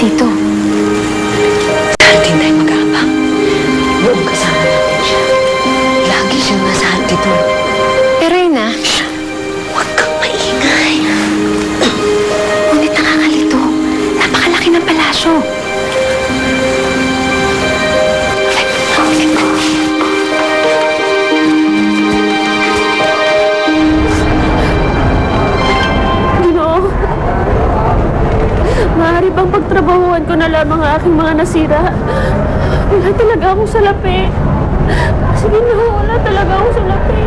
Tito, darating tayo mag-aabang. Buong kasama natin siya. Lagi siyang nasa altitude. Pero yun na. Shh! Huwag kang maingay. Ngunit nakakalito. Napakalaki ng palasyo. Maaari bang pagtrabahuan ko na lamang ang aking mga nasira? Wala talaga akong salapi. Sige na, wala talaga akong salapi.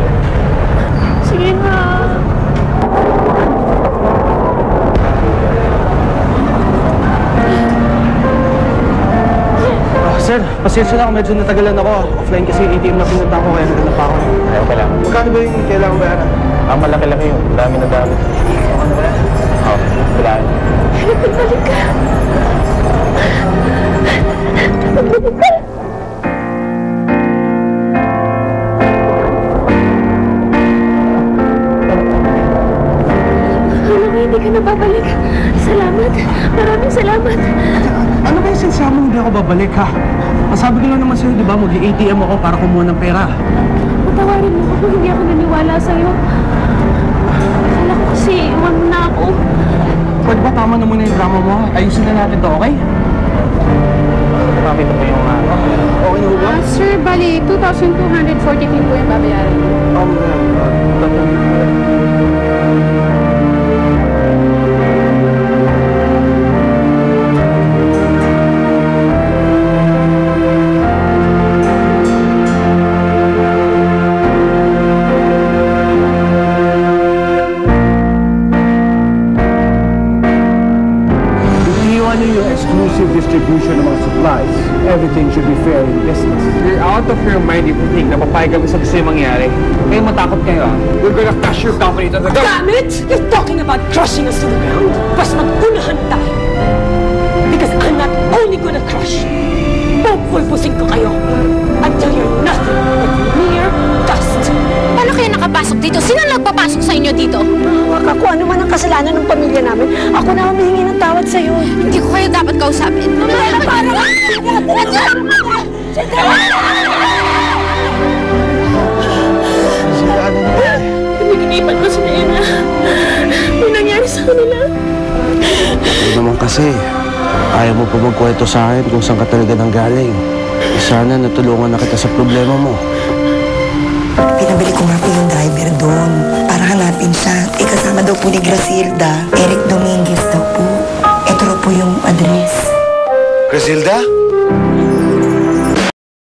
Sige na. Sir, pasensya na kung medyo natagalan ako. Offline kasi ATM na pinunta ko kaya naghanap ako. Ay, okay lang. Magkano ba yung kailangan bayaran? Malaki-laki yun. Dami na dami. Oo, wala. Nagbalik ka. Nagbalik ka. Alam mo, hindi ka na babalik. Salamat. Maraming salamat. Ano ba yung sinasabi mo hindi ako babalik, ha? Masabi ko lang naman sa'yo, di ba, mag-ATM ako para kumuha ng pera. Patawarin mo ako, hindi ako naniwala sa'yo. Akala ko kasi, iwan mo na ako. Pwede ba tama na muna yung drama mo, ha? Ayusin na natin to, okay? Mami, ito po yung Okay na ba? Sir, bali, 2,243 po yung babayaran. Yung exclusive distribution ng mga supplies, everything should be fair in business. You're out of your mind if you think na papayag kami sa gusto yung mangyari. Kayo matakot kayo, ah. We're gonna crush your company to the ground. Damn it! You're talking about crushing us to the ground. Mas mag-unahan tayo. Because I'm not only gonna crush you. Pupulpusin ko kayo until you're nothing but mere dust. Paano kayo nakapasok dito? Sino nagpapasok sa inyo dito? Wag ako, ano man ang kasalanan ng pamilya namin. Ako na humihingi ng tawad sa'yo. Hindi ko kayo dapat kausapin. Pinag-inipan ko si Nena. May nangyari sa kanila. Ano naman kasi, ayaw mo pa magkwento sa akin kung saan ka talaga nanggaling. Sana natulungan na kita sa problema mo. Pinabili ko nga po yung driver doon para hanapin siya. Kasama daw po ni Grasilda. Eric Dominguez daw po. Ito raw po yung address. Griselda?